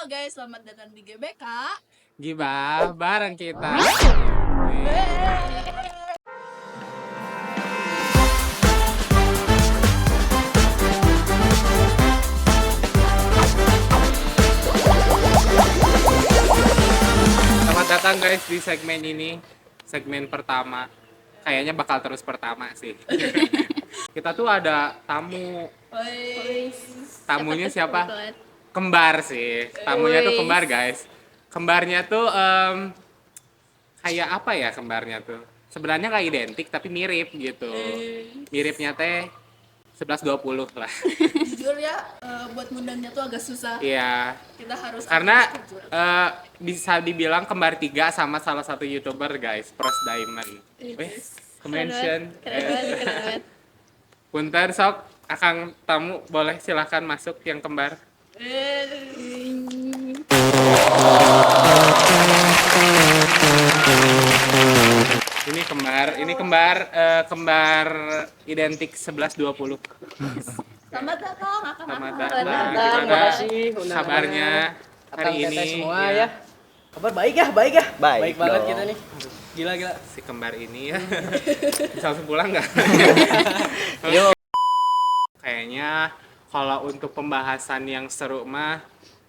Halo guys, selamat datang di GBK. Gibah bareng kita. Selamat datang guys di segmen ini, segmen pertama. Kayaknya bakal terus pertama sih. Kita tuh ada tamu. Tamunya siapa? Kembar sih. Tamunya tuh kembar guys. Kembarnya tuh kayak apa ya kembarnya tuh? Sebenarnya kayak identik tapi mirip gitu. Miripnya teh 11-20 lah. Jujur ya, buat ngundangnya tuh agak susah. Iya. Kita harus Karena schedule. bisa dibilang kembar tiga sama salah satu YouTuber guys, Pros Diamond. Mention. Keren. Punten sok, akang tamu boleh silahkan masuk yang kembar. Ini kembar identik 11-20. Selamat datang, akan Selamat akan. datang. Terima Gimana kasih kabarnya hari Akang ini? teteh semua Ya, ya. Kabar baik ya. Baik banget dong. kita nih. Gila. si kembar ini ya. Bisa langsung pulang nggak? Yuk. Kayaknya kalau untuk pembahasan yang seru mah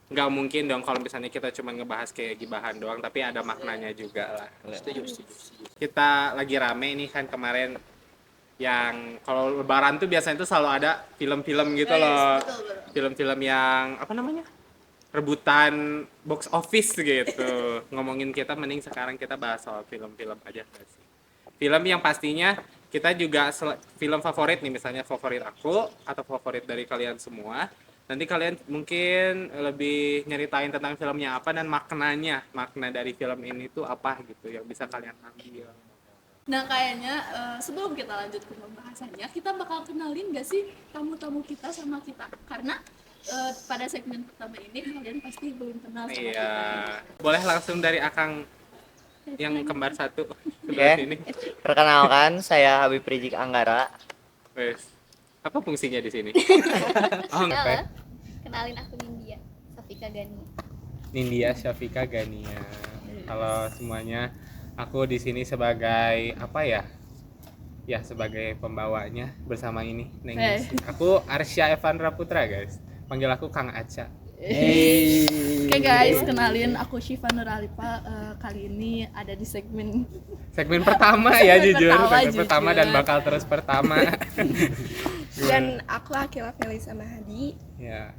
nggak mungkin dong kalau misalnya kita cuma ngebahas kayak gibahan doang, tapi ada maknanya juga lah. Setuju. Kita lagi rame nih kan kemarin yang kalau lebaran tuh biasanya tuh selalu ada film-film gitu loh. Betul. Film-film yang apa namanya? Rebutan box office gitu. Ngomongin kita mending sekarang kita bahas soal film-film aja nggak sih? Film yang pastinya kita juga film favorit nih, misalnya favorit aku atau favorit dari kalian semua. Nanti kalian mungkin lebih nyeritain tentang filmnya apa dan maknanya, makna dari film ini tuh apa gitu yang bisa kalian ambil. Nah kayaknya sebelum kita lanjut ke pembahasannya, kita bakal kenalin gak sih tamu-tamu kita sama kita? Karena pada segmen pertama ini kalian pasti belum kenal sama Iya, kita. boleh langsung dari Akang yang kembar satu Oke. sebelah sini. Perkenalkan, saya Habib Rizik Anggara. Wes, apa fungsinya di sini? Oh, oke. Kenalin aku Nindya, Safika Gani. Nindya Syafika Gania. Halo semuanya, aku di sini sebagai apa ya? Ya sebagai pembawanya bersama ini Neng Nisi. Aku Arsya Evandra Putra guys. Panggil aku Kang Aca. Oke guys, kenalin aku Syifa Nuralifa. Kali ini ada di segmen Segmen pertama ya Segmen jujur. pertama, Segmen pertama dan jujur. bakal terus pertama. Dan aku Akila Felisa Mahadi. Ya.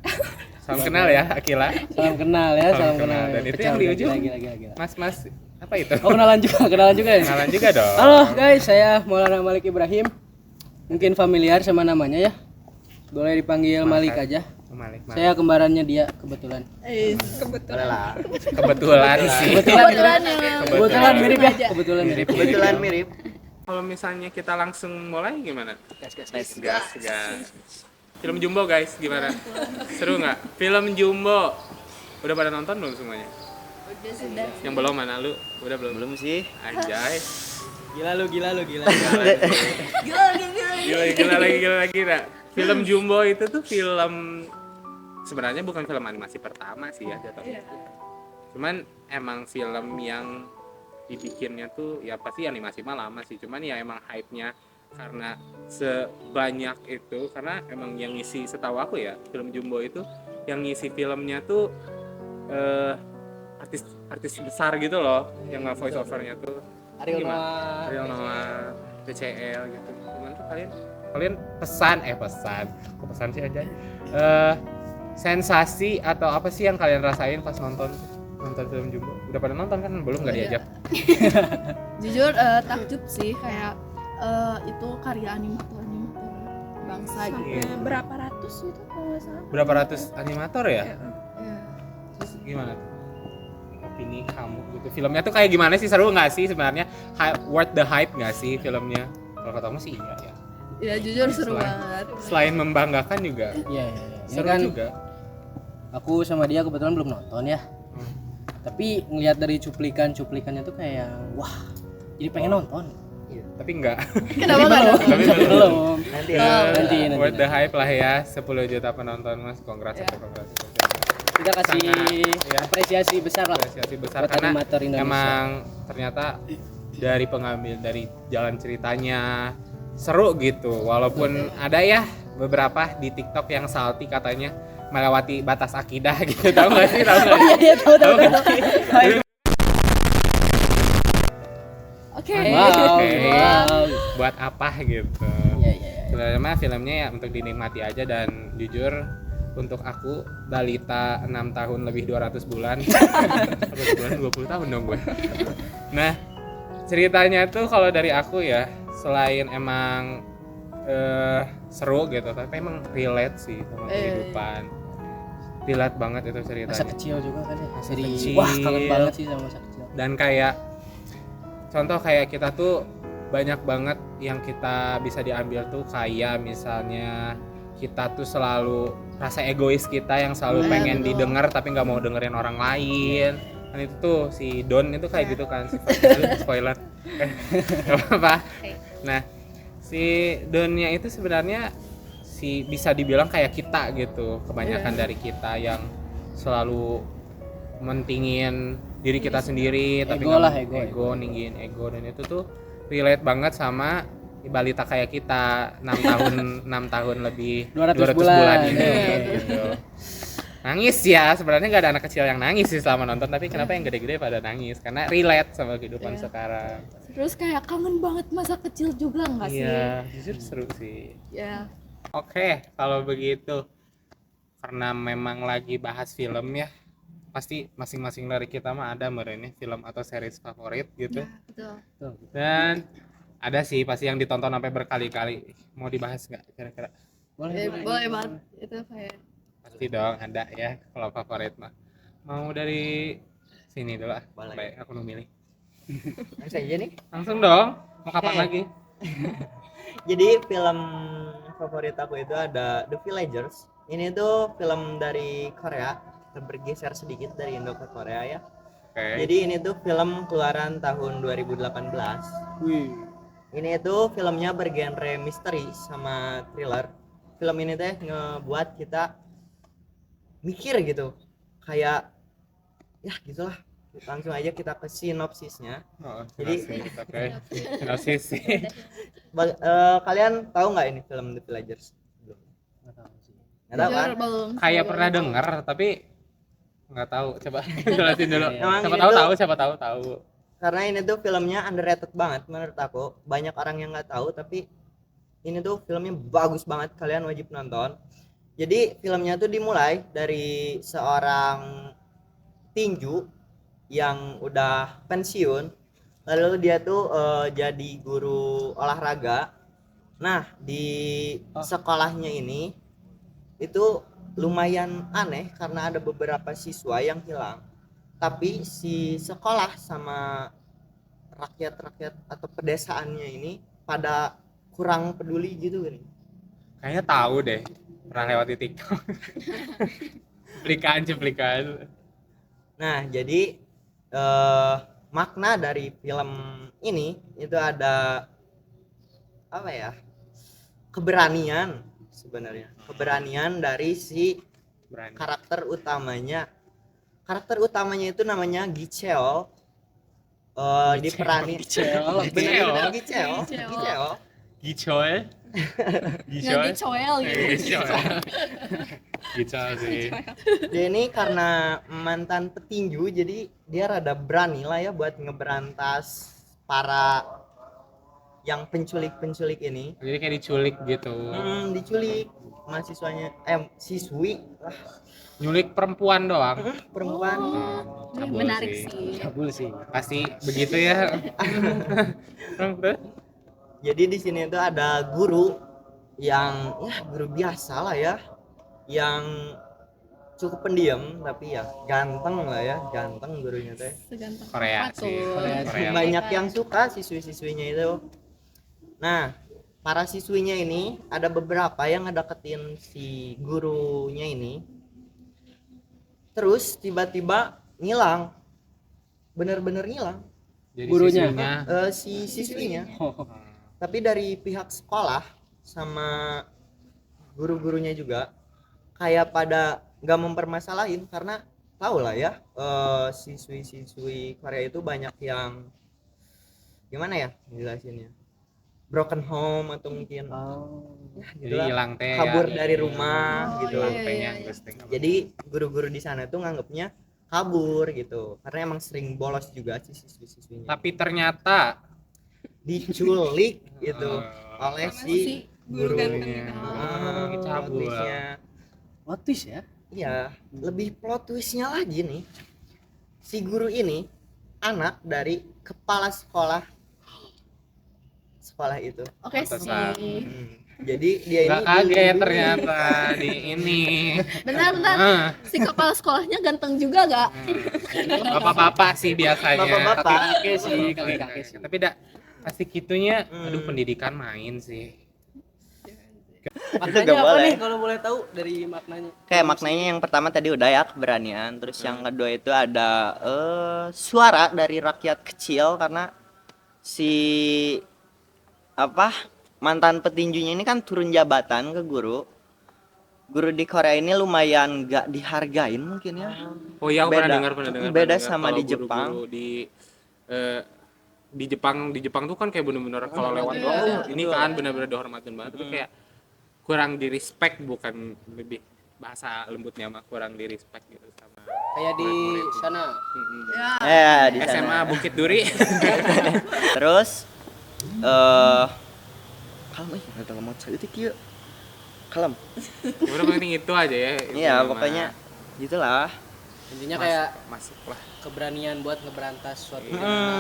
Salam kenal ya Akila. Salam kenal ya, salam kenal. Dan itu yang di ujung. Gila. Mas apa itu? Oh, kenalan juga ya. Kenalan juga dong. Halo guys, saya Maulana Malik Ibrahim. Mungkin familiar sama namanya ya. Boleh dipanggil Malik aja. Malik. Saya kembarannya dia kebetulan. Kebetulan sih. Kebetulan mirip ya. Kebetulan mirip. Kalau misalnya kita langsung mulai gimana? Gas. Gas. Film Jumbo guys, gimana? Seru nggak? Film Jumbo. Udah pada nonton belum semuanya? udah sudah. Yang belum mana lu? Udah belum? Belum sih. Anjay. Gila lu. Gila Gila lagi. Nah, film Jumbo itu tuh film sebenarnya bukan film animasi pertama sih ya jatuhnya. Cuman emang film yang dibikinnya tuh ya pasti animasi mah lama sih, cuman ya emang hype-nya karena sebanyak itu, karena emang yang ngisi setahu aku ya film Jumbo itu yang ngisi filmnya tuh artis besar gitu loh, yang nggak voice overnya tuh Ariel gimana? Ariel Noah, TCL gitu. Cuman tuh kalian pesan sih aja. Sensasi atau apa sih yang kalian rasain pas nonton film Jumbo? Udah pada nonton kan? Belum nggak diajak? Jujur takjub sih kayak itu karya animator bangsa gitu. Sampai berapa ratus itu kalau nggak salah. Berapa ratus animator ya? Ya. Terus gimana tuh? Opini kamu gitu. Filmnya tuh kayak gimana sih? Seru nggak sih sebenarnya? Worth the hype nggak sih filmnya? Kalau katamu sih iya ya. Ya jujur seru Selain- banget. Selain membanggakan juga Iya. Ini seru kan juga. aku sama dia kebetulan belum nonton ya. Hmm. Tapi ngelihat dari cuplikannya tuh kayak wah, jadi pengen nonton. Tapi enggak. Kenapa nggak ada? Tapi Belum. Nanti Nanti. Worth the hype lah ya, 10 juta penonton mas, congrats. Kita kasih ya, apresiasi besar lah apresiasi besar buat karena animator Indonesia. emang ternyata dari pengambil dari jalan ceritanya seru gitu, walaupun ada ya beberapa di TikTok yang salty katanya melewati batas akidah gitu, tahu nggak sih? Tahu nggak? Iya tahu. Oke. Wow. Oke. Wow. Buat apa gitu? Iya. Sebenarnya mah filmnya ya untuk dinikmati aja, dan jujur untuk aku balita 6 tahun lebih 200 bulan 200 bulan 20 tahun dong gue. Nah ceritanya tuh kalau dari aku ya, selain emang seru gitu, tapi emang relate sih sama kehidupan. Relate banget itu ceritanya. Masa kecil juga kan ya. Masa Jadi kecil. wah kangen banget sih sama masa kecil. Dan kayak contoh kayak kita tuh banyak banget yang kita bisa diambil tuh, kayak misalnya kita tuh selalu rasa egois kita yang selalu pengen didengar tapi nggak mau dengerin orang lain. Kan itu tuh si Don itu kayak gitu kan, spoiler. Gak apa-apa. Nah si Donnya itu sebenarnya bisa dibilang kayak kita gitu, kebanyakan dari kita yang selalu mentingin diri kita sendiri, tapi nggak mau ego, ninggin ego, dan itu tuh relate banget sama balita kayak kita 6 tahun lebih 200 bulan ini gitu. Nangis ya, sebenarnya nggak ada anak kecil yang nangis sih selama nonton, tapi kenapa yang gede-gede pada nangis? Karena relate sama kehidupan sekarang. Terus kayak kangen banget masa kecil juga nggak sih? Iya, jujur seru sih. Ya. Oke, kalau begitu, karena memang lagi bahas film ya, pasti masing-masing dari kita mah ada ini film atau series favorit gitu. Ya, betul. Dan ada sih pasti yang ditonton sampai berkali-kali. Mau dibahas nggak kira-kira? Boleh banget. Itu kayak Pasti dong ada ya kalau favorit mah. Mau dari sini dulu ah. Boleh. Baik, aku mau milih. Langsung aja nih. Langsung dong. Mau kapan Oke. lagi? Jadi film favorit aku itu ada The Villagers. Ini tuh film dari Korea. Kita bergeser sedikit dari Indo ke Korea ya. Oke. Jadi ini tuh film keluaran tahun 2018. Wih. Ini tuh filmnya bergenre misteri sama thriller. Film ini teh ngebuat kita mikir gitu. Kayak ya gitulah. Langsung aja kita ke sinopsisnya. Oh, Jadi- sinopsis, oke. Sinopsis sih. Kalian tahu nggak ini film The Villagers? Belum. Nggak tahu kan? jujur belum. Kayak pernah dengar tapi nggak tahu. Coba jelasin dulu. Emang Siapa ini tahu tuh- tahu, siapa tahu. Karena ini tuh filmnya underrated banget menurut aku. Banyak orang yang nggak tahu, tapi ini tuh filmnya bagus banget, kalian wajib nonton. Jadi filmnya tuh dimulai dari seorang tinju yang udah pensiun, lalu dia tuh jadi guru olahraga. Nah di sekolahnya ini itu lumayan aneh karena ada beberapa siswa yang hilang, tapi si sekolah sama rakyat-rakyat atau pedesaannya ini pada kurang peduli gitu kan. Kayaknya tahu deh. Pernah lewat di TikTok. Cuplikan. Nah jadi makna dari film ini itu ada apa ya, keberanian sebenarnya, keberanian dari si Berani. karakter utamanya itu namanya Gicheol. Diperani benar Gicheol. Gicoel. Nggak dicoel gitu. Gicoel sih. Dia ini karena mantan petinju, jadi dia rada berani lah ya buat ngeberantas para yang penculik ini. Jadi kayak diculik gitu. Diculik mahasiswanya, siswi lah, Nyulik perempuan doang. perempuan. Cabul Menarik sih. sih. Cabul sih. Pasti begitu ya. Jadi di sini tuh ada guru yang ya guru biasa lah ya, yang cukup pendiam tapi ya ganteng lah ya, ganteng gurunya teh. Seganteng Korea apa sih. tuh? Korea. Banyak yang suka siswi-siswinya itu. Nah, para siswinya ini ada beberapa yang ngedeketin si gurunya ini. Terus tiba-tiba ngilang. Bener-bener ngilang Jadi Gurunya. siswinya si siswinya. Oh. Tapi dari pihak sekolah sama guru-gurunya juga kayak pada nggak mempermasalahin karena tahu lah ya, siswi-siswi Korea itu banyak yang gimana ya jelasinnya, broken home atau mungkin ya Jadi gitulah, hilang teh kabur ya. dari rumah gitu. Hilang iya, tehnya iya. geus teh. Jadi guru-guru di sana tuh nganggapnya kabur gitu karena emang sering bolos juga sih siswi-siswinya, Tapi ternyata diculik gitu oleh Sama si si guru ganteng gurunya. itu. Cabul. plot twistnya. Plot twist ya. Iya, lebih plot twistnya lagi nih, si guru ini anak dari kepala sekolah itu. Oke Pantesan. sih. Jadi dia ini Nggak kaget dilindungi. ternyata di ini. Bentar. Si kepala sekolahnya ganteng juga gak? Bapak-bapak sih biasanya. Bapak-bapak. Kakek sih, kakek sih. Tapi dak pasti gitunya. Aduh, Hmm. pendidikan main sih. Maknanya nggak apa boleh. nih kalau boleh tahu dari maknanya? Kayak maknanya yang pertama tadi udah ya keberanian, terus yang kedua itu ada suara dari rakyat kecil karena si apa mantan petinjunya ini kan turun jabatan ke guru. Guru di Korea ini lumayan gak dihargain mungkin ya. Oh iya, aku Beda. pernah dengar. Beda sama Kalau di Jepang. guru-guru di Jepang tuh kan kayak bener-bener kalau lewat iya. doang tuh ini kan bener-bener dihormatin banget. Tapi kayak kurang di respect, bukan lebih bahasa lembutnya mah kurang di respect gitu sama Kayak di murid-murid. sana. Mm-mm. Ya. Di SMA Bukit Duri. Terus kalem nggak tahu mau cerita kieu. Kalem. Udah penting itu aja ya. Iya, pokoknya gitulah. Intinya kayak masuk lah. keberanian buat ngeberantas suatu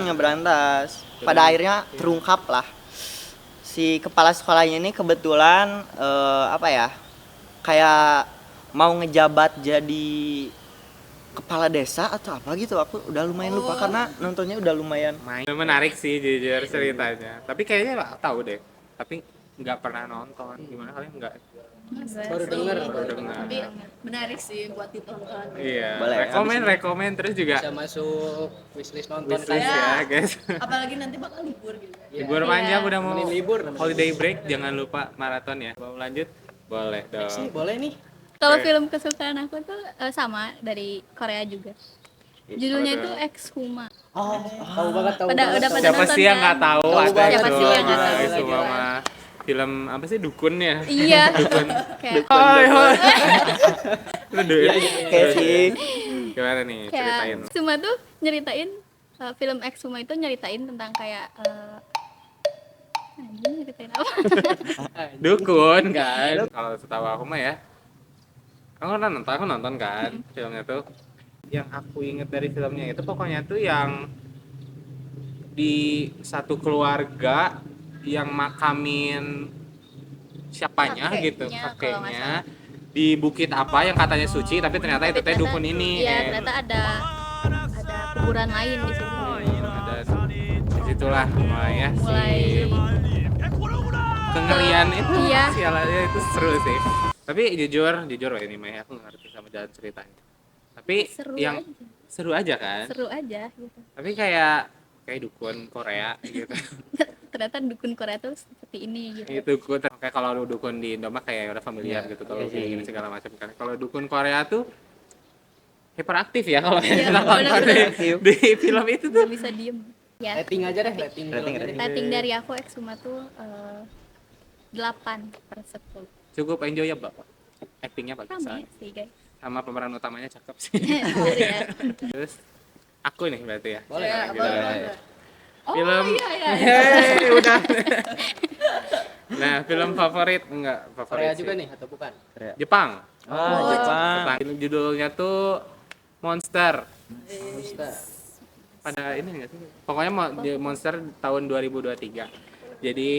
Ngeberantas. Pada akhirnya terungkap lah. Si kepala sekolahnya ini kebetulan apa ya? Kayak mau ngejabat jadi kepala desa atau apa gitu. Aku udah lumayan lupa karena nontonnya udah lumayan. Main menarik sih jujur ceritanya. Tapi kayaknya nggak tahu deh. Tapi nggak pernah nonton. Gimana kalian nggak? Baru denger. Tapi menarik sih buat ditonton. Iya. Boleh, Rekomen terus juga. bisa masuk wishlist nonton Wishlist Ya. ya guys. Apalagi nanti bakal libur gitu. Libur Iya. panjang udah mau Nemenin libur namanya. holiday break, jangan lupa maraton ya. Mau lanjut? Boleh Next nih, dong. boleh nih. Kalau Oke. film kesukaan aku tuh sama dari Korea juga. Judulnya Apa itu tuh? Ex Huma. Oh, tahu banget, tahu Udah banget. pada Siapa nonton sih yang kan? nggak tahu? Tahu Ada banget. Siapa sih yang nggak tahu? Itu mah film apa sih dukun ya? Iya. Kayak Hai hai. Itu Iya, Kayak sih. Gimana nih ceritain? kayak Huma tuh nyeritain film Ex Huma itu nyeritain tentang kayak anjing nyeritain apa? Dukun kan? Kalau setahu aku mah ya. Aku nonton kan filmnya tuh. Yang aku inget dari filmnya itu pokoknya tuh yang di satu keluarga yang makamin siapanya gitu, Kakeknya, kalau nggak kakeknya di bukit apa yang katanya suci tapi ternyata itu teh Tapi dukun ini. Iya, ternyata ada kuburan lain di situ. Ada disitulah mulai ya Mulai kengerian itu. Iya. Sialannya itu seru sih. Tapi jujur ini mah ya, aku nggak ngerti sama jalan ceritanya. Tapi yang seru aja kan. seru aja gitu. Tapi kayak dukun Korea gitu. Ternyata dukun Korea tuh seperti ini gitu. Itu dukun kayak kalau lu dukun di Indo mah kayak udah familiar gitu kalau gini segala macam kan. Kalau dukun Korea tuh hiperaktif ya kalau yang kita tonton di film itu tuh. Nggak bisa diem. Ya, Rating aja deh, rating. rating dari aku Ex Huma tuh 8/10. Cukup enjoyable Pak. Actingnya bagus. Rame sih guys. Sama pemeran utamanya cakep sih. Sorry ya. Terus aku nih berarti ya. Boleh. Ya, Gitu. boleh. Oh Film iya. Hei, udah. Nah, film favorit enggak favorit Korea sih. juga nih atau bukan? Jepang. Oh, Jepang. Judulnya tuh Monster. Monster. Pada ini enggak sih? Pokoknya Monster tahun 2023. Jadi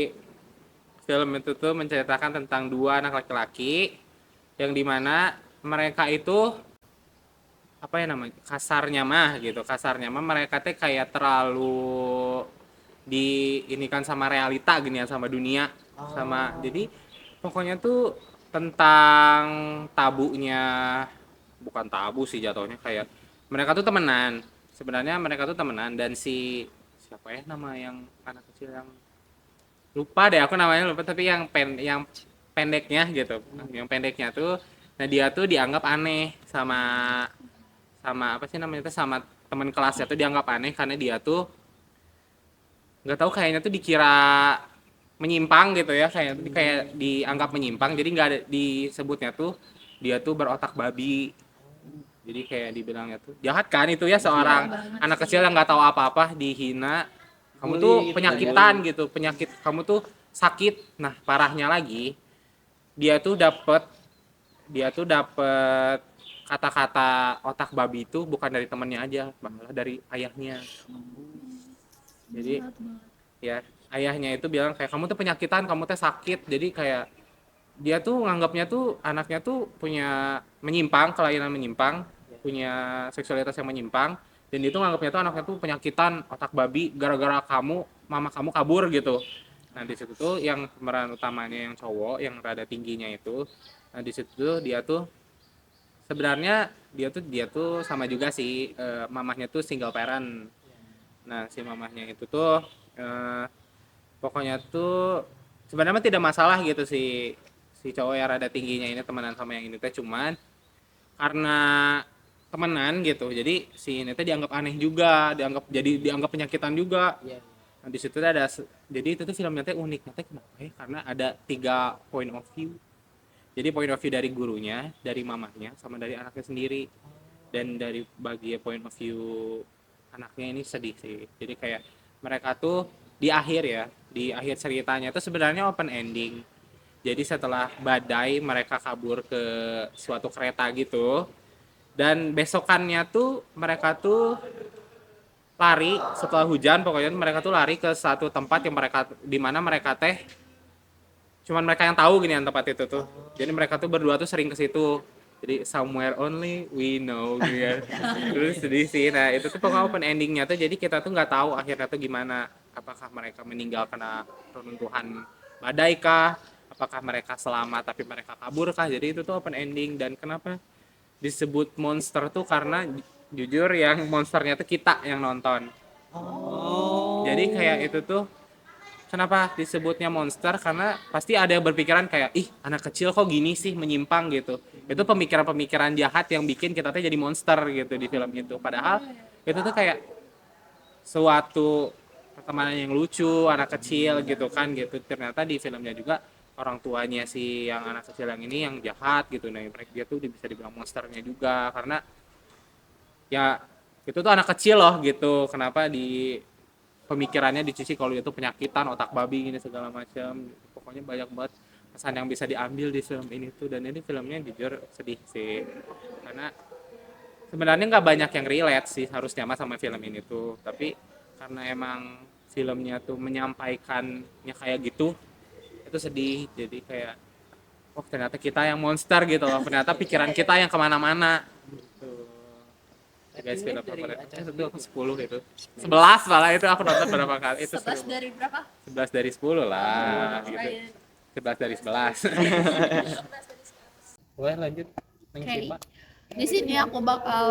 film itu tuh menceritakan tentang dua anak laki-laki yang dimana mereka itu apa ya namanya kasarnya mah mereka teh kayak terlalu diinikan sama realita gini ya sama dunia sama jadi pokoknya tuh tentang tabunya bukan tabu sih jatuhnya kayak mereka tuh temenan sebenarnya mereka tuh temenan dan siapa ya nama yang anak kecil yang lupa deh aku namanya lupa tapi yang pendeknya gitu yang pendeknya tuh Nah dia tuh dianggap aneh sama apa sih namanya itu, sama teman kelasnya tuh dianggap aneh karena dia tuh nggak tahu, kayaknya tuh dikira menyimpang gitu ya, kayak dianggap menyimpang, jadi nggak ada disebutnya tuh dia tuh berotak babi. Jadi kayak dibilangnya tuh jahat kan itu ya, seorang anak kecil yang nggak tahu apa-apa dihina, kamu tuh penyakitan gitu, penyakit kamu tuh sakit. Nah parahnya lagi dia tuh dapet kata-kata otak babi itu bukan dari temannya aja, malah dari ayahnya. Jadi ya ayahnya itu bilang kayak kamu tuh penyakitan, kamu tuh sakit. Jadi kayak dia tuh nganggapnya tuh anaknya tuh punya menyimpang, kelainan menyimpang, punya seksualitas yang menyimpang, dan dia tuh nganggapnya tuh anaknya tuh penyakitan otak babi gara-gara mama kamu kabur gitu. Nah di situ tuh yang pemeran utamanya yang cowok yang rada tingginya itu, nah di situ tuh dia tuh sebenarnya dia tuh sama juga sih, mamahnya tuh single parent. Nah si mamahnya itu tuh pokoknya tuh sebenarnya tidak masalah gitu si cowok yang rada tingginya ini temenan sama yang ini teh, cuman karena temenan gitu jadi si ini teh dianggap aneh juga, dianggap penyakitan juga. Nah di situ jadi itu tuh filmnya teh uniknya teh kenapa ya, karena ada 3 point of view. Jadi point of view dari gurunya, dari mamahnya, sama dari anaknya sendiri. Dan dari bagi point of view anaknya ini sedih sih. Jadi kayak mereka tuh di akhir ceritanya itu sebenarnya open ending. Jadi setelah badai mereka kabur ke suatu kereta gitu. Dan besokannya tuh mereka tuh lari setelah hujan, pokoknya mereka tuh lari ke satu tempat yang di mana mereka teh cuman mereka yang tahu gini yang tempat itu tuh. Jadi mereka tuh berdua tuh sering ke situ. Jadi somewhere only we know gitu ya. Terus sedih sih. Nah itu tuh pokoknya open endingnya tuh, jadi kita tuh nggak tahu akhirnya tuh gimana. Apakah mereka meninggal karena runtuhan badai kah? Apakah mereka selamat tapi mereka kabur kah? Jadi itu tuh open ending. Dan kenapa disebut monster tuh karena jujur yang monsternya tuh kita yang nonton. Jadi kayak itu tuh kenapa disebutnya monster, karena pasti ada yang berpikiran kayak ih anak kecil kok gini sih menyimpang gitu. Itu pemikiran-pemikiran jahat yang bikin kita tuh jadi monster gitu di film itu. Padahal itu tuh kayak suatu pertemanan yang lucu anak kecil gitu kan gitu. Ternyata di filmnya juga orang tuanya si yang anak kecil yang ini yang jahat gitu. Nah dia tuh bisa dibilang monsternya juga karena ya itu tuh anak kecil loh gitu. Kenapa di pemikirannya dicuci kalau itu penyakitan otak babi gini segala macam. Pokoknya banyak banget pesan yang bisa diambil di film ini tuh. Dan ini filmnya jujur sedih sih karena sebenarnya nggak banyak yang relate sih harusnya sama film ini tuh, tapi karena emang filmnya tuh menyampaikannya kayak gitu, itu sedih. Jadi kayak oh ternyata kita yang monster gitu loh, ternyata pikiran kita yang kemana-mana gitu. Guys, film favorit itu aku 10 itu 11 malah, itu aku nonton berapa kali itu 11 dari berapa? 11 dari 10 lah gitu. 11 dari 11. Boleh lanjut. Oke. Di sini aku bakal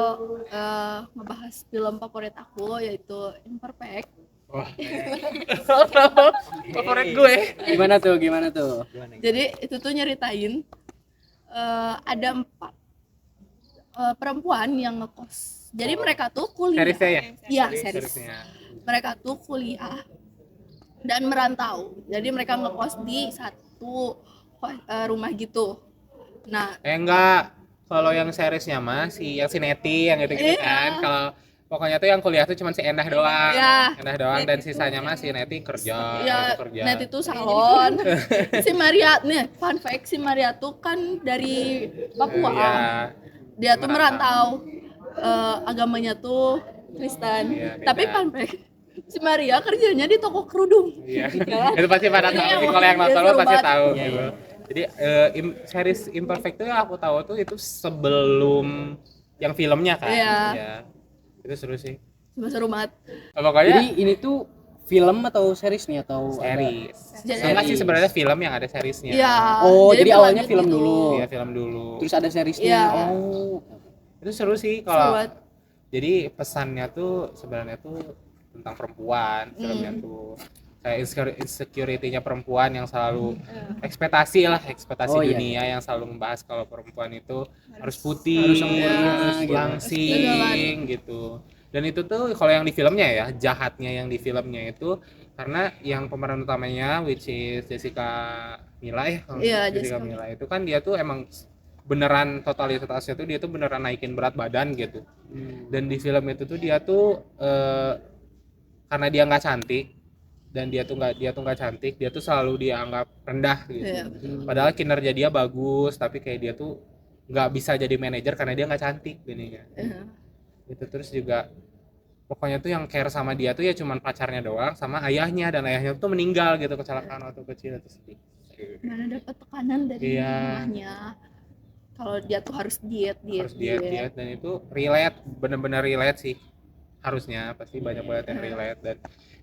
ngebahas film favorit aku yaitu Imperfect. Wah. Favorit gue. Gimana tuh? Jadi itu tuh nyeritain ada 4 perempuan yang ngekos. Jadi mereka tuh kuliah. Serisnya ya? Iya, series. Serisnya. Mereka tuh kuliah dan merantau. Jadi mereka ngekos di satu rumah gitu. Nah, Enggak. Kalau yang seriesnya mah yang si Neti yang gitu-gitu kan. Kalau pokoknya tuh yang kuliah tuh cuma si Endah doang. Iya. Endah doang dan sisanya mah si Neti kerja. ya kerja. net itu salon. Si Maria nih, fun fact, si Maria tuh kan dari Papua. Iya. Dia tuh merantau. Agamanya tuh Kristen. Iya, beda. Tapi fun fact, si Maria kerjanya di toko kerudung. Iya. Itu pasti pada tahu sih, kalau yang nonton lo Seru pasti banget. tahu gitu. Jadi series Imperfect tuh aku tahu tuh itu sebelum yang filmnya kan. Iya. Ya. Itu seru sih. Seru banget. Pokoknya Jadi ini tuh film atau series nih atau series. Jadi- Enggak sih sebenarnya film yang ada seriesnya. Iya. Oh, jadi awalnya berlanjut film gitu. dulu. Iya, film dulu. Terus ada seriesnya. Iya. Oh. Itu seru sih Seru kalau banget. jadi pesannya tuh sebenarnya tuh tentang perempuan filmnya tuh. kayak insecurity-nya perempuan yang selalu ekspektasi Oh, iya, dunia yang selalu membahas kalau perempuan itu harus putih, harus sempurna, harus gitu. langsing gitu. Dan itu tuh kalau yang di filmnya ya, jahatnya yang di filmnya itu karena yang pemeran utamanya which is Jessica Mila ya. Iya, Jessica Jessica Mila itu kan dia tuh emang beneran totalitasnya tuh dia tuh beneran naikin berat badan gitu. Dan di film itu tuh dia tuh karena dia nggak cantik dan dia tuh nggak cantik, dia tuh selalu dianggap rendah gitu. Iya, Padahal kinerja dia bagus, tapi kayak dia tuh nggak bisa jadi manajer karena dia nggak cantik gini kan. Itu terus juga pokoknya tuh yang care sama dia tuh ya cuman pacarnya doang sama ayahnya, dan ayahnya tuh meninggal gitu kecelakaan waktu kecil. Itu sedih. mana dapat tekanan dari Iya. mamahnya kalau dia tuh harus diet Harus diet dan itu relate, bener-bener relate sih, harusnya pasti banyak banget yang relate.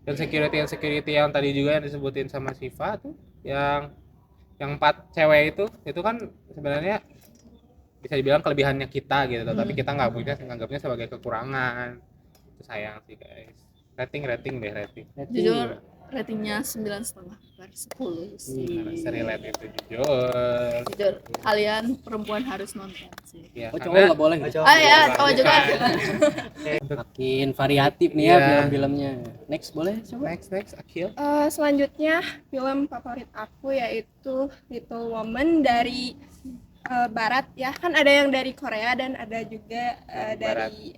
Dan security yang tadi juga yang disebutin sama Siva tuh yang 4 cewek itu kan sebenarnya bisa dibilang kelebihannya kita gitu, tapi kita nganggapnya sebagai kekurangan. Itu sayang sih guys. Rating deh. jujur ratingnya 9,5/10 sih. Harus relate itu jujur. Jujur kalian perempuan harus nonton sih. Ya, Oh, cowok nggak boleh. Oh, gitu? cowok. Ya cowok juga. Makin variatif nih ya Iya. film-filmnya. Next boleh coba. Next Akil. Selanjutnya film favorit aku yaitu Little Woman dari Barat ya, kan ada yang dari Korea dan ada juga dari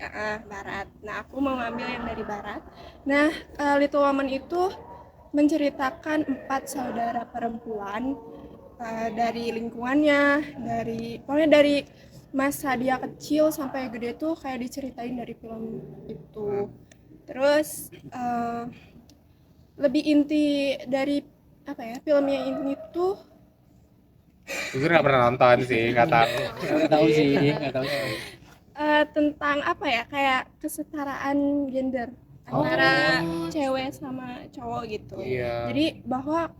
Barat. Nah, aku mau ngambil yang dari Barat. Nah, Little Woman itu menceritakan 4 saudara perempuan dari lingkungannya, pokoknya dari masa dia kecil sampai gede tuh kayak diceritain dari film itu. Terus lebih inti dari filmnya ini tuh Jujur nggak pernah nonton sih, nggak tahu. Nggak tahu sih. tentang kayak kesetaraan gender antara cewek sama cowok gitu. Iya. Jadi bahwa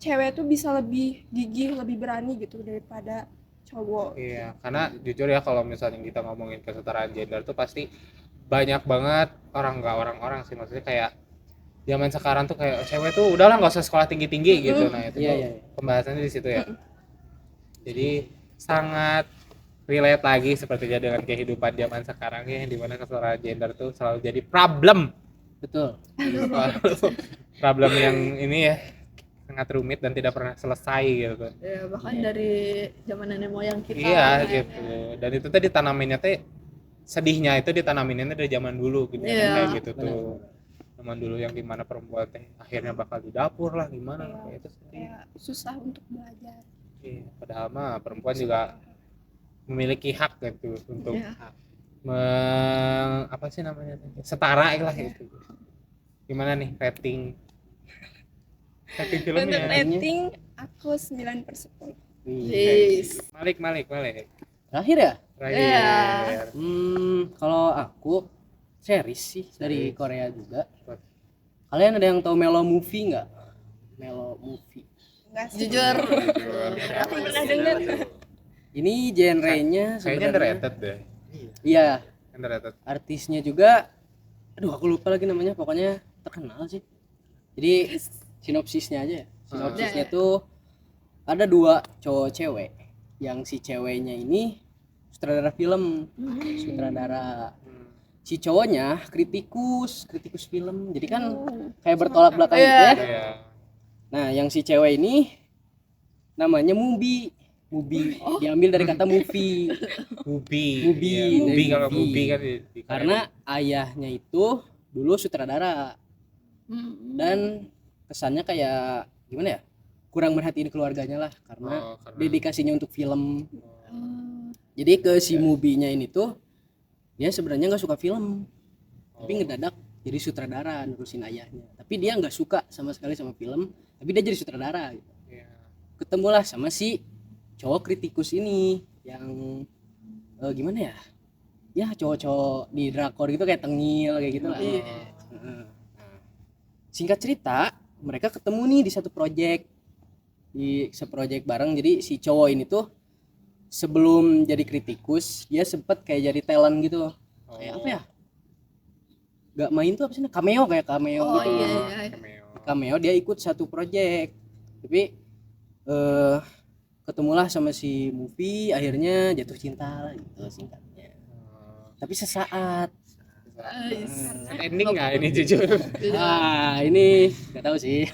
cewek tuh bisa lebih gigih, lebih berani gitu daripada cowok. Iya, karena jujur ya kalau misalnya kita ngomongin kesetaraan gender tuh pasti banyak banget orang sih, maksudnya kayak zaman sekarang tuh kayak cewek tuh udahlah nggak usah sekolah tinggi gitu. Nah itu Iya, tuh iya. pembahasannya di situ ya. Jadi sangat relate lagi sepertinya dengan kehidupan zaman sekarang ya, di mana kesetaraan gender tuh selalu jadi problem. Betul. Problem yang ini ya sangat rumit dan tidak pernah selesai gitu. Ya, bahkan dari zaman nenek moyang kita. Iya gitu. Dan itu tadi ditanaminnya teh sedihnya itu ditanaminnya dari zaman dulu gitu. Iya. Kayak gitu tuh. Zaman dulu yang dimana perempuan teh akhirnya bakal di dapur lah gimana kayak itu sedih. Kayak susah untuk belajar. Iya, padahal mah perempuan juga memiliki hak gitu untuk Iya. apa sih namanya setara lah gitu. Gimana nih rating Untuk filmnya? rating aku 9/10. Yes. Malik. Terakhir ya? Terakhir. Kalau aku series sih dari Korea juga. Kalian ada yang tahu Melo Movie nggak? Melo Movie. Enggak sih. Jujur. Aku pernah dengar. Ini genrenya Kayaknya sebenarnya. underrated deh. Iya, Underrated. artisnya juga. Aduh, aku lupa lagi namanya. Pokoknya terkenal sih. Jadi sinopsisnya aja ya. Sinopsisnya tuh ada 2 cowok cewek. Yang si ceweknya ini sutradara film, sutradara. Si cowoknya kritikus film. Jadi kan kayak bertolak belakang gitu ya. Iya. Nah, yang si cewek ini namanya Mubi. Diambil dari kata movie. Mubi. Mubi. Iya, Mubi Dari kalau Mubi. Mubi kan di Karena ayahnya itu dulu sutradara dan kesannya kayak gimana ya? Kurang merhatiin keluarganya lah karena karena dedikasinya untuk film. Jadi ke si Mubinya ini tuh dia sebenarnya nggak suka film, tapi ngedadak jadi sutradara nurusin ayahnya. Tapi dia nggak suka sama sekali sama film, tapi dia jadi sutradara. Gitu. Iya. Ketemulah sama si cowok kritikus ini yang gimana ya? Ya cowok-cowok di drakor gitu kayak tengil kayak gitu lah. Nah, singkat cerita, mereka ketemu nih di satu project. Di seproject bareng. Jadi si cowok ini tuh sebelum jadi kritikus, dia sempet kayak jadi talent gitu. Kayak apa ya? Gak main tuh apa sih? Cameo kayak cameo Oh gitu. iya. Cameo. cameo dia ikut satu project, tapi ketemulah sama si movie, akhirnya jatuh cinta lah gitu singkatnya. Tapi sesaat. Ending nggak ini jujur? Ini nggak tahu sih.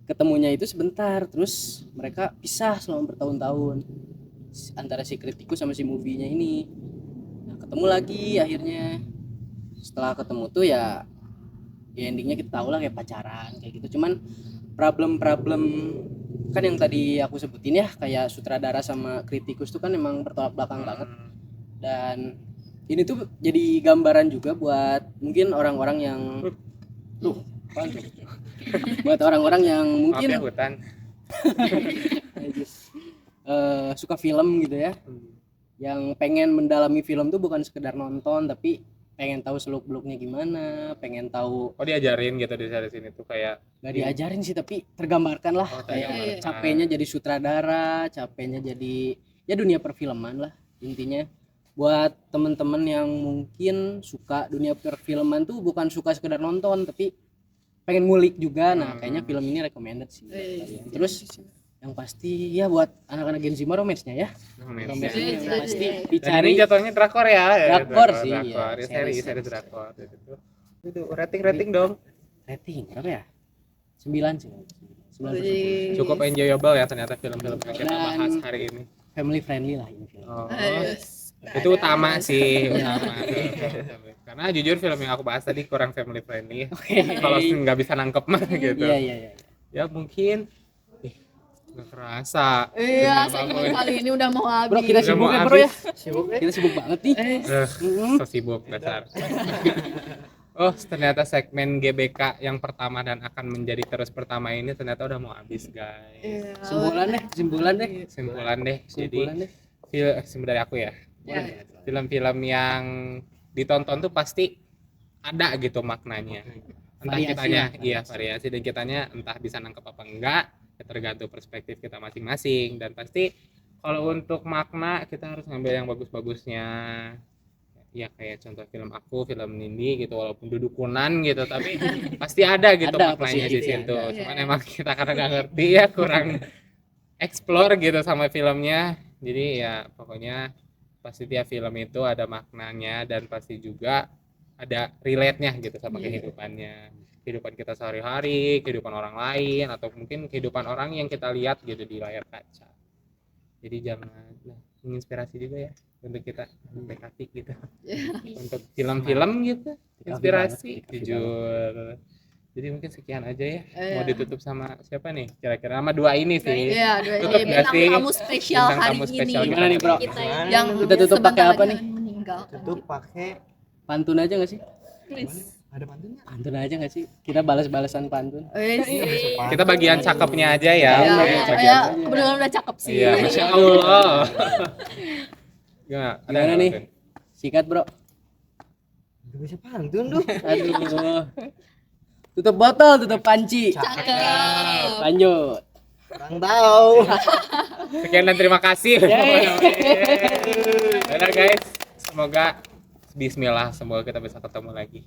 Ketemunya itu sebentar, terus mereka pisah selama bertahun-tahun antara si kritikus sama si movie-nya ini. Nah, ketemu lagi akhirnya. Setelah ketemu tuh ya endingnya kita tahu lah kayak pacaran kayak gitu. Cuman problem kan yang tadi aku sebutin ya, kayak sutradara sama kritikus tuh kan emang bertolak belakang banget. Dan ini tuh jadi gambaran juga buat mungkin orang-orang yang buat orang-orang yang mungkin Maaf ya, hutan. suka film gitu ya, yang pengen mendalami film tuh bukan sekedar nonton, tapi pengen tahu seluk-beluknya gimana, pengen tahu. Oh, diajarin gitu di sini tuh kayak Nggak diajarin sih, tapi tergambarkan lah. Kayak tergambarkan. capeknya jadi sutradara, capeknya jadi ya dunia perfilman lah intinya. Buat temen-temen yang mungkin suka dunia perfilman tuh bukan suka sekedar nonton, tapi pengen ngulik juga. Nah, kayaknya film ini recommended sih. Terus yang pasti ya buat anak-anak Gen Z mah romance-nya ya. Romance-nya yang pasti Dan dicari. ini jatuhnya drakor ya. Drakor sih, Drakor. ya. Seri drakor itu rating dong. Rating berapa ya? 9 sih. 9. Cukup enjoyable ya ternyata film-film yang kita Dan bahas hari ini. family friendly lah ini film. Oh, itu utama sih, utama. Karena jujur film yang aku bahas tadi kurang family friendly. Kalau nggak bisa nangkep mah gitu. Iya. Ya mungkin nggak kerasa. Iya, Dunia segmen bangun. kali ini udah mau habis. Bro, kita Udah sibuk mau ya bro ya. habis. Kita sibuk banget nih. So sibuk dasar. Oh, ternyata segmen GBK yang pertama dan akan menjadi terus pertama ini ternyata udah mau habis, guys. Kesimpulan deh. Kesimpulan deh. Jadi Kesimpulan deh. film dari aku ya. Film-film yang ditonton tuh pasti ada gitu maknanya. Entah Variasi kitanya, ya. variasi, dan kitanya entah bisa nangkep apa enggak, ya tergantung perspektif kita masing-masing. Dan pasti kalau untuk makna kita harus ngambil yang bagus-bagusnya. Ya kayak contoh film aku, film Nindi gitu, walaupun dudukunan gitu, tapi pasti ada gitu Ada maknanya di positifnya, situ. ada. Cuman emang kita karena nggak ngerti ya, kurang explore gitu sama filmnya. Jadi ya pokoknya pasti tiap film itu ada maknanya dan pasti juga ada relate-nya gitu sama kehidupannya. Kehidupan kita sehari-hari, kehidupan orang lain, atau mungkin kehidupan orang yang kita lihat gitu di layar kaca. Jadi jangan menginspirasi juga ya untuk kita mendekati gitu. Untuk film-film gitu, inspirasi jujur. Jadi mungkin sekian aja ya. Mau ditutup sama siapa nih? Kira-kira sama dua ini sih. Iya, Tutup nggak bintang sih? tamu spesial Bintang hari tamu ini. spesial Gimana nih, bro? Kita Gimana? yang Kita tutup pakai sebentar apa lagi nih? meninggalkan. Itu pakai Pantun aja nggak sih? Please. ada pantunnya. Pantun aja nggak sih? Kita balas-balasan pantun. Kita bagian cakepnya aja ya. Ya, Bagian ya, kebetulan udah cakep sih. Iya, Masya Allah. Gimana nih? Sikat bro. Gak bisa pantun tuh. Aduh. Tutup botol, tutup panci. Cakep. Lanjut. Kurang tahu. Sekian dan terima kasih. Dadah guys. Semoga bismillah, semoga kita bisa ketemu lagi.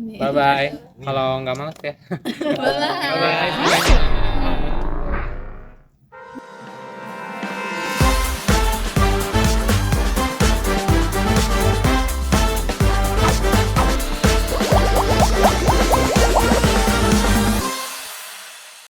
Bye bye. Kalau nggak males ya. Bye. Bye bye.